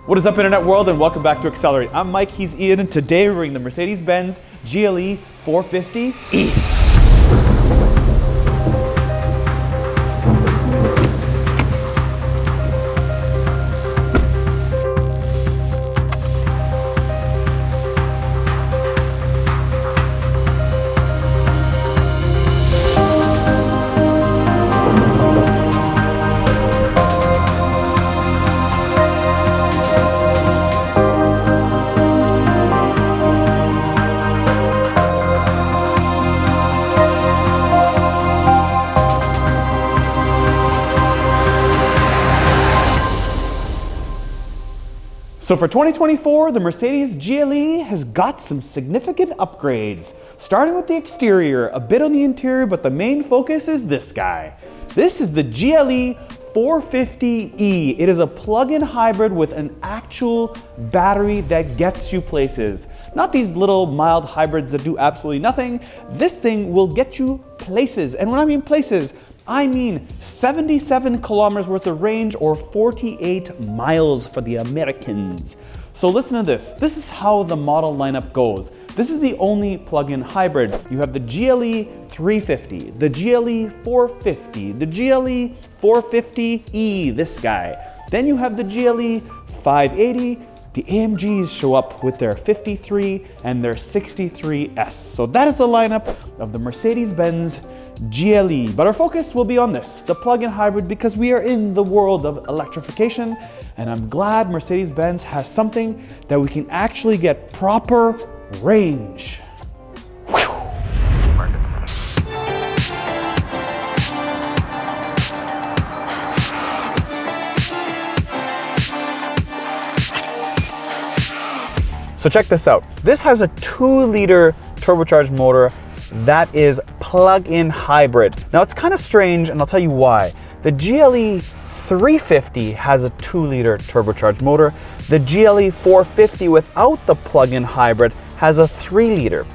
What is up, internet world, and welcome back to Accelerate. I'm Mike, he's Ian, and today we're bringing the Mercedes-Benz GLE 450e. So for 2024, the Mercedes GLE has got some significant upgrades. Starting with the exterior, a bit on the interior, but the main focus is this guy. This is the GLE 450e. It is a plug-in hybrid with an actual battery that gets you places. Not these little mild hybrids that do absolutely nothing. This thing will get you places. And when I mean places, I mean 77 kilometers worth of range, or 48 miles for the Americans. So listen to this. This is how the model lineup goes. This is the only plug-in hybrid. You have the GLE 350, the GLE 450, the GLE 450e, this guy. Then you have the GLE 580. The AMGs show up with their 53 and their 63S. So that is the lineup of the Mercedes-Benz GLE. But our focus will be on this, the plug-in hybrid, because we are in the world of electrification, and I'm glad Mercedes-Benz has something that we can actually get proper range. So check this out. This has a 2-liter turbocharged motor that is plug-in hybrid. Now it's kind of strange, and I'll tell you why. The GLE 350 has a 2-liter turbocharged motor. The GLE 450 without the plug-in hybrid has a 3-liter.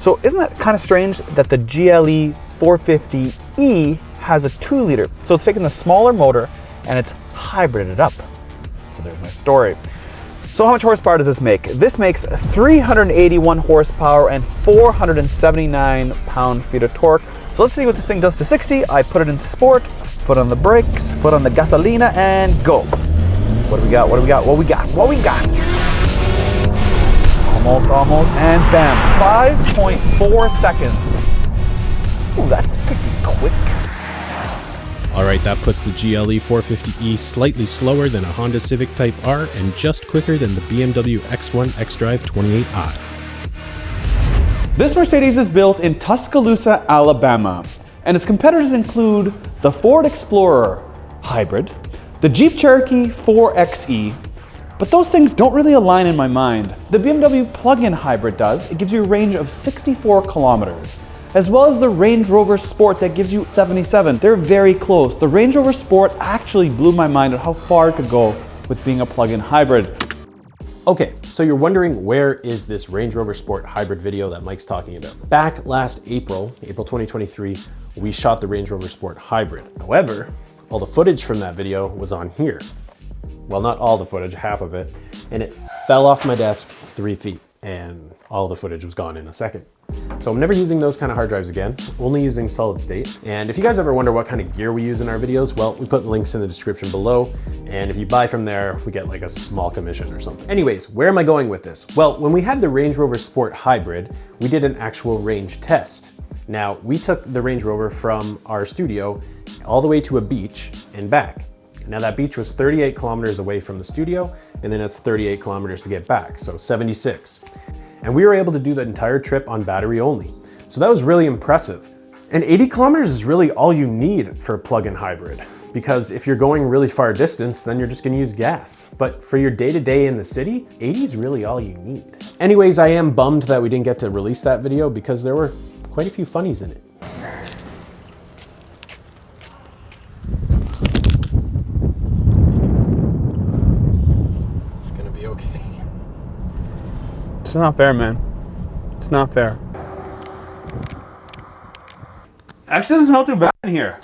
So isn't that kind of strange that the GLE 450e has a 2-liter? So it's taken the smaller motor and it's hybrided up. So there's my story. So how much horsepower does this make? This makes 381 horsepower and 479 pound-feet of torque. So let's see what this thing does to 60. I put it in sport, foot on the brakes, foot on the gasolina, and go. What do we got? What do we got? What we got? What we got? Almost, and bam, 5.4 seconds. Ooh, that's pretty quick. All right, that puts the GLE 450e slightly slower than a Honda Civic Type R and just quicker than the BMW X1 xDrive 28i. This Mercedes is built in Tuscaloosa, Alabama, and its competitors include the Ford Explorer Hybrid, the Jeep Cherokee 4xe, but those things don't really align in my mind. The BMW plug-in hybrid does. It gives you a range of 64 kilometers. As well as the Range Rover Sport that gives you 77. They're very close. The Range Rover Sport actually blew my mind at how far it could go with being a plug-in hybrid. Okay, so you're wondering, where is this Range Rover Sport hybrid video that Mike's talking about? Back last April 2023, we shot the Range Rover Sport hybrid. However, all the footage from that video was on here. Well, not all the footage, half of it, and it fell off my desk 3 feet, and all the footage was gone in a second. So I'm never using those kind of hard drives again, only using solid state. And if you guys ever wonder what kind of gear we use in our videos, well, we put links in the description below. And if you buy from there, we get like a small commission or something. Anyways, where am I going with this? Well, when we had the Range Rover Sport Hybrid, we did an actual range test. Now, we took the Range Rover from our studio all the way to a beach and back. Now that beach was 38 kilometers away from the studio, and then it's 38 kilometers to get back, so 76. And we were able to do the entire trip on battery only. So that was really impressive. And 80 kilometers is really all you need for a plug-in hybrid, because if you're going really far distance, then you're just gonna use gas. But for your day-to-day in the city, 80 is really all you need. Anyways, I am bummed that we didn't get to release that video because there were quite a few funnies in it. It's gonna be okay. It's not fair, man. It's not fair. Actually, doesn't smell too bad in here.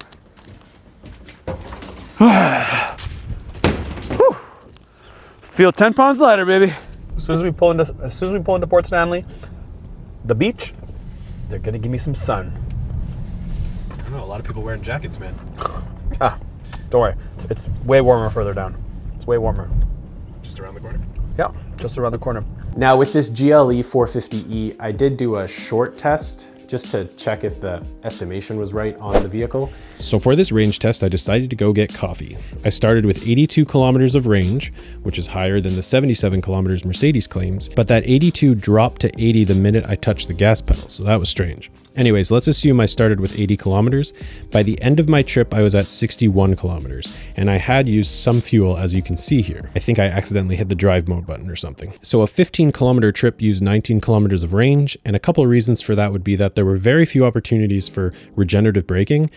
Feel 10 pounds lighter, baby. As soon as we pull into Port Stanley, the beach, they're gonna give me some sun. I don't know, a lot of people wearing jackets, man. Don't worry. It's way warmer further down. It's way warmer. Just around the corner? Yeah, just around the corner. Now with this GLE 450E, I did do a short test just to check if the estimation was right on the vehicle. So for this range test, I decided to go get coffee. I started with 82 kilometers of range, which is higher than the 77 kilometers Mercedes claims, but that 82 dropped to 80 the minute I touched the gas pedal, so that was strange. Anyways, let's assume I started with 80 kilometers. By the end of my trip, I was at 61 kilometers, and I had used some fuel, as you can see here. I think I accidentally hit the drive mode button or something. So a 15 kilometer trip used 19 kilometers of range, and a couple of reasons for that would be that there were very few opportunities for regenerative braking,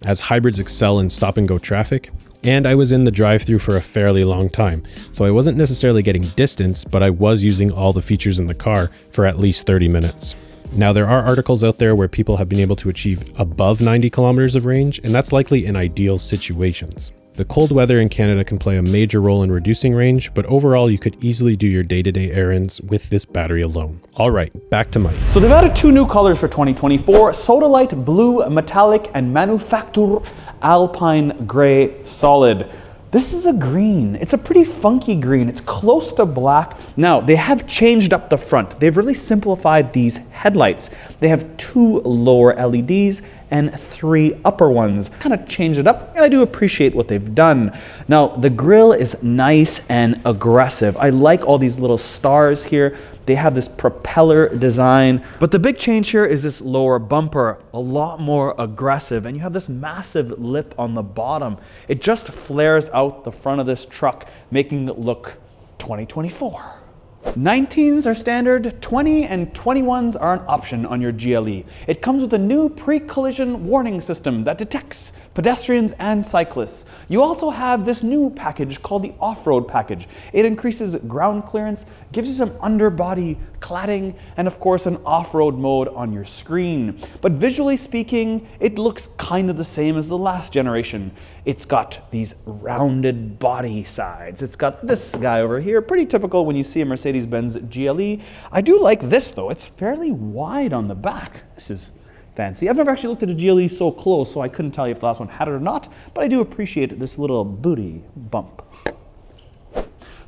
as hybrids excel in stop and go traffic, and I was in the drive-thru for a fairly long time. So I wasn't necessarily getting distance, but I was using all the features in the car for at least 30 minutes. Now, there are articles out there where people have been able to achieve above 90 kilometers of range, and that's likely in ideal situations. The cold weather in Canada can play a major role in reducing range, but overall you could easily do your day-to-day errands with this battery alone. All right, back to Mike. So they've added 2 new colors for 2024, Sodalite Blue Metallic and Manufacture Alpine Gray Solid. This is a green. It's a pretty funky green. It's close to black. Now, they have changed up the front. They've really simplified these headlights. They have 2 lower LEDs and 3 upper ones. Kind of changed it up, and I do appreciate what they've done. Now, the grille is nice and aggressive. I like all these little stars here. They have this propeller design, but the big change here is this lower bumper, a lot more aggressive, and you have this massive lip on the bottom. It just flares out the front of this truck, making it look 2024. 19s are standard, 20 and 21s are an option on your GLE. It comes with a new pre-collision warning system that detects pedestrians and cyclists. You also have this new package called the off-road package. It increases ground clearance, gives you some underbody cladding, and of course an off-road mode on your screen. But visually speaking, it looks kind of the same as the last generation. It's got these rounded body sides. It's got this guy over here, pretty typical when you see a Mercedes-Benz GLE. I do like this though. It's fairly wide on the back. This is fancy. I've never actually looked at a GLE so close, so I couldn't tell you if the last one had it or not, but I do appreciate this little booty bump.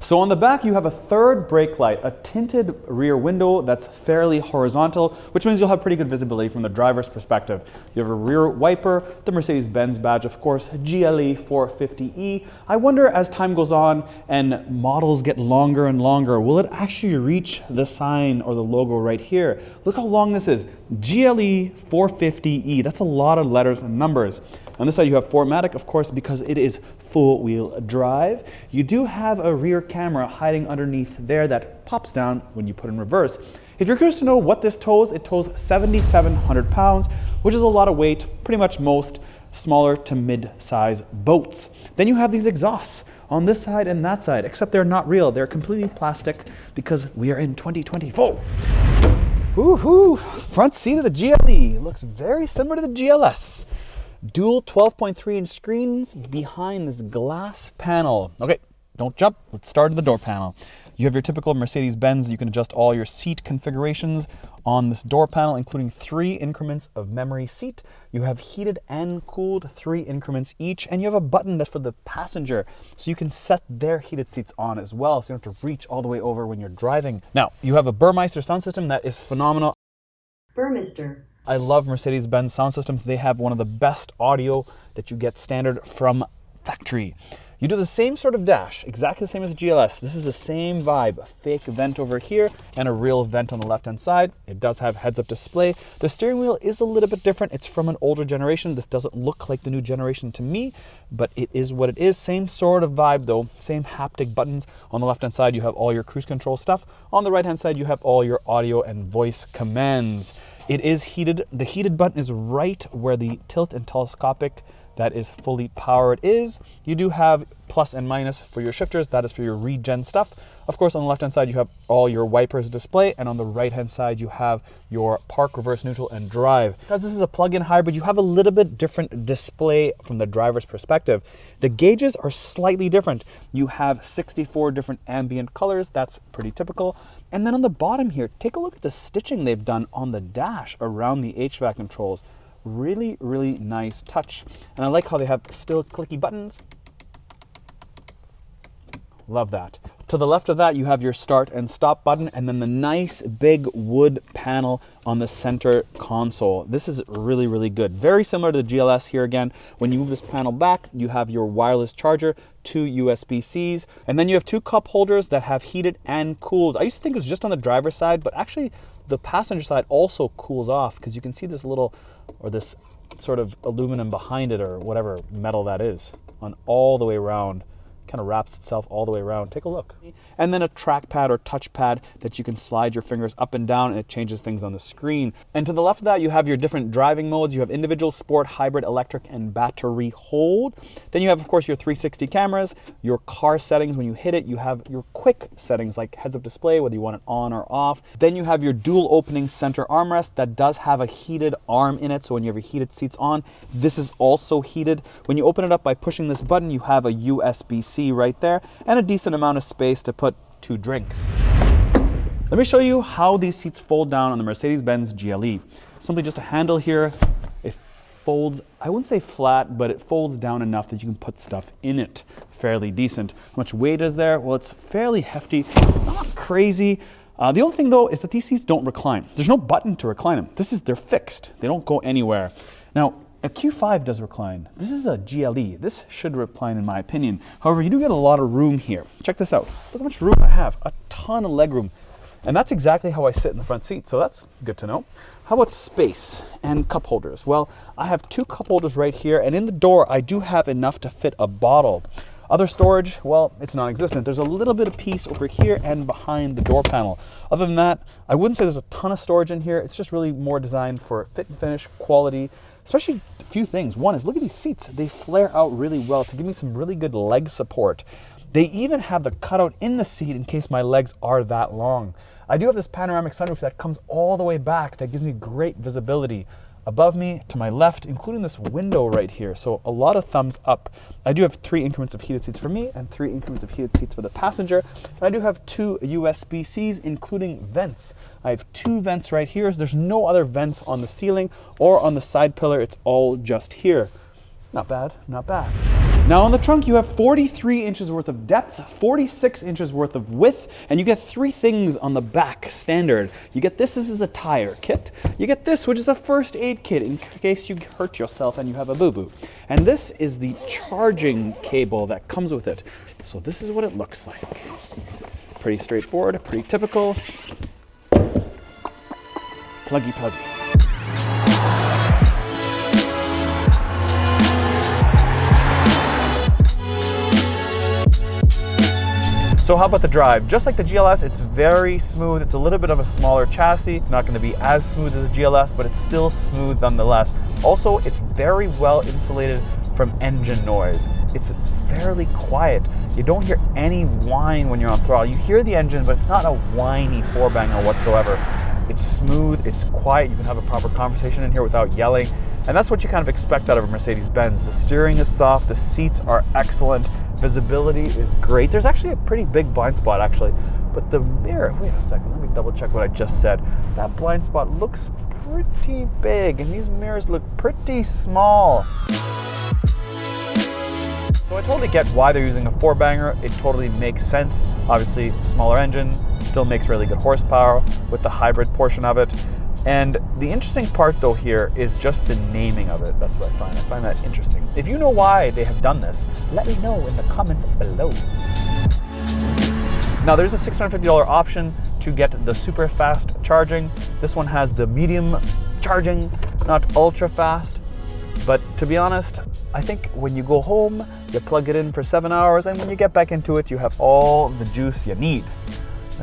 So on the back, you have a third brake light, a tinted rear window that's fairly horizontal, which means you'll have pretty good visibility from the driver's perspective. You have a rear wiper, the Mercedes-Benz badge, of course, GLE 450E. I wonder as time goes on and models get longer and longer, will it actually reach the sign or the logo right here? Look how long this is, GLE 450E. That's a lot of letters and numbers. On this side you have 4MATIC, of course, because it is full-wheel drive. You do have a rear camera hiding underneath there that pops down when you put in reverse. If you're curious to know what this tows, it tows 7,700 pounds, which is a lot of weight, pretty much most smaller to mid-size boats. Then you have these exhausts on this side and that side, except they're not real. They're completely plastic because we are in 2024. Woohoo! Front seat of the GLE looks very similar to the GLS. Dual 12.3-inch screens behind this glass panel. Okay, don't jump. Let's start at the door panel. You have your typical Mercedes-Benz. You can adjust all your seat configurations on this door panel, including 3 increments of memory seat. You have heated and cooled 3 increments each, and you have a button that's for the passenger, so you can set their heated seats on as well, so you don't have to reach all the way over when you're driving. Now, you have a Burmeister sound system that is phenomenal. Burmeister. I love Mercedes-Benz sound systems. They have one of the best audio that you get standard from factory. You do the same sort of dash, exactly the same as the GLS. This is the same vibe, a fake vent over here and a real vent on the left-hand side. It does have heads-up display. The steering wheel is a little bit different. It's from an older generation. This doesn't look like the new generation to me, but it is what it is. Same sort of vibe though, same haptic buttons. On the left-hand side, you have all your cruise control stuff. On the right-hand side, you have all your audio and voice commands. It is heated. The heated button is right where the tilt and telescopic that is fully powered is. You do have plus and minus for your shifters. That is for your regen stuff. Of course, on the left-hand side, you have all your wipers display, and on the right-hand side, you have your park, reverse, neutral, and drive. Because this is a plug-in hybrid, you have a little bit different display from the driver's perspective. The gauges are slightly different. You have 64 different ambient colors. That's pretty typical. And then on the bottom here, take a look at the stitching they've done on the dash around the HVAC controls. Really, really nice touch. And I like how they have still clicky buttons. Love that. To the left of that, you have your start and stop button, and then the nice big wood panel on the center console. This is really, really good. Very similar to the GLS here again. When you move this panel back, you have your wireless charger, 2 USB-Cs, and then you have 2 cup holders that have heated and cooled. I used to think it was just on the driver's side, but actually the passenger side also cools off, because you can see this little, or this sort of aluminum behind it, or whatever metal that is, on all the way around. Kind of wraps itself all the way around. Take a look. And then a trackpad or touchpad that you can slide your fingers up and down, and it changes things on the screen. And to the left of that, you have your different driving modes. You have individual, sport, hybrid, electric, and battery hold. Then you have, of course, your 360 cameras, your car settings. When you hit it, you have your quick settings like heads-up display, whether you want it on or off. Then you have your dual opening center armrest that does have a heated arm in it. So when you have your heated seats on, this is also heated. When you open it up by pushing this button, you have a USB-C right there, and a decent amount of space to put 2 drinks. Let me show you how these seats fold down on the Mercedes-Benz GLE. Simply just a handle here. It folds, I wouldn't say flat, but it folds down enough that you can put stuff in it. Fairly decent. How much weight is there? Well, it's fairly hefty, not crazy. The only thing though is that these seats don't recline. There's no button to recline them. They're fixed. They don't go anywhere. Now, a Q5 does recline. This is a GLE. This should recline in my opinion. However, you do get a lot of room here. Check this out. Look how much room I have. A ton of leg room. And that's exactly how I sit in the front seat, so that's good to know. How about space and cup holders? Well, I have 2 cup holders right here, and in the door, I do have enough to fit a bottle. Other storage, well, it's non-existent. There's a little bit of piece over here and behind the door panel. Other than that, I wouldn't say there's a ton of storage in here. It's just really more designed for fit and finish, quality, especially a few things. One is, look at these seats. They flare out really well to give me some really good leg support. They even have the cutout in the seat in case my legs are that long. I do have this panoramic sunroof that comes all the way back that gives me great visibility above me, to my left, including this window right here. So a lot of thumbs up. I do have 3 increments of heated seats for me and 3 increments of heated seats for the passenger. And I do have 2 USB-Cs, including vents. I have 2 vents right here. So there's no other vents on the ceiling or on the side pillar. It's all just here. Not bad, not bad. Now on the trunk, you have 43 inches worth of depth, 46 inches worth of width, and you get 3 things on the back standard. You get this is a tire kit. You get this, which is a first aid kit in case you hurt yourself and you have a boo-boo. And this is the charging cable that comes with it. So this is what it looks like. Pretty straightforward, pretty typical. Pluggy pluggy. So how about the drive? Just like the GLS, it's very smooth. It's a little bit of a smaller chassis. It's not going to be as smooth as the GLS, but it's still smooth nonetheless. Also, it's very well insulated from engine noise. It's fairly quiet. You don't hear any whine when you're on throttle. You hear the engine, but it's not a whiny 4-banger whatsoever. It's smooth, it's quiet. You can have a proper conversation in here without yelling. And that's what you kind of expect out of a Mercedes-Benz. The steering is soft, the seats are excellent, visibility is great. There's actually a pretty big blind spot actually, but the mirror, wait a second, let me double check what I just said. That blind spot looks pretty big and these mirrors look pretty small. So I totally get why they're using a 4-banger. It totally makes sense. Obviously, smaller engine, still makes really good horsepower with the hybrid portion of it. And the interesting part though here is just the naming of it. That's what I find. I find that interesting. If you know why they have done this, let me know in the comments below. Now there's a $650 option to get the super fast charging. This one has the medium charging, not ultra fast. But to be honest, I think when you go home, you plug it in for 7 hours, and when you get back into it, you have all the juice you need.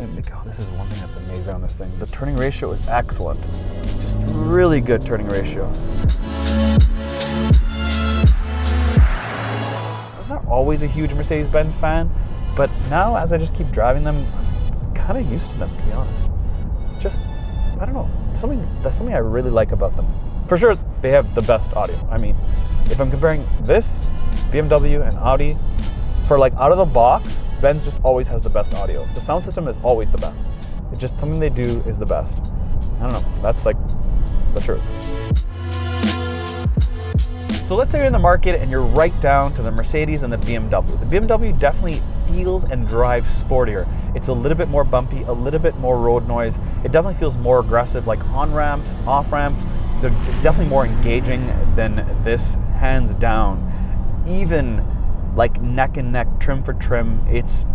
Oh, this is one thing that's amazing on this thing. The turning ratio is excellent. Just really good turning ratio. It's not always a huge Mercedes-Benz fan, but now as I just keep driving them, I'm kind of used to them, to be honest. It's just, I don't know, that's something I really like about them. For sure, they have the best audio. I mean, if I'm comparing this, BMW and Audi, for like out of the box, Benz just always has the best audio. The sound system is always the best. It's just something they do is the best. I don't know, that's like the truth. So let's say you're in the market and you're right down to the Mercedes and the BMW. The BMW definitely feels and drives sportier. It's a little bit more bumpy, a little bit more road noise. It definitely feels more aggressive, like on ramps, off ramps. It's definitely more engaging than this, hands down. Even like neck and neck, trim for trim, it's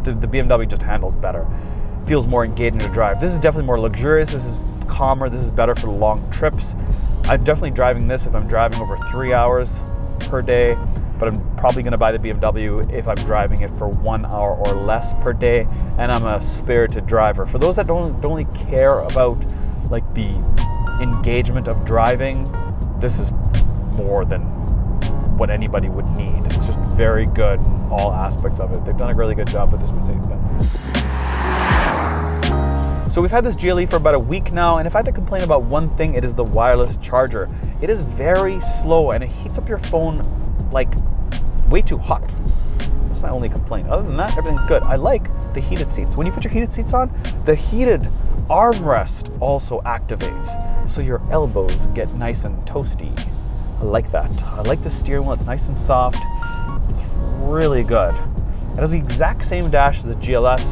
the BMW just handles better. Feels more engaging to drive. This is definitely more luxurious. This is calmer. This is better for long trips. I'm definitely driving this if I'm driving over 3 hours per day, but I'm probably going to buy the BMW if I'm driving it for 1 hour or less per day, and I'm a spirited driver. For those that don't really care about like the engagement of driving, this is more than what anybody would need. It's just very good in all aspects of it. They've done a really good job with this Mercedes-Benz. So we've had this GLE for about a week now, and if I had to complain about one thing, it is the wireless charger. It is very slow and it heats up your phone like way too hot. That's my only complaint. Other than that, everything's good. I like the heated seats. When you put your heated seats on, the heated armrest also activates, so your elbows get nice and toasty. I like that. I like the steering wheel. It's nice and soft. It's really good. It has the exact same dash as the GLS.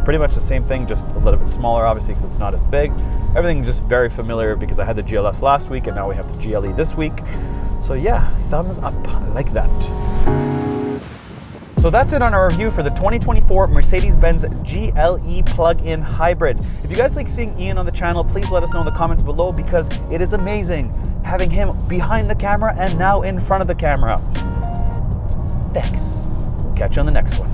Pretty much the same thing, just a little bit smaller, obviously, because it's not as big. Everything's just very familiar because I had the GLS last week and now we have the GLE this week. So yeah, thumbs up. I like that. So that's it on our review for the 2024 Mercedes-Benz GLE plug-in hybrid. If you guys like seeing Ian on the channel, please let us know in the comments below, because it is amazing having him behind the camera and now in front of the camera. Thanks. We'll catch you on the next one.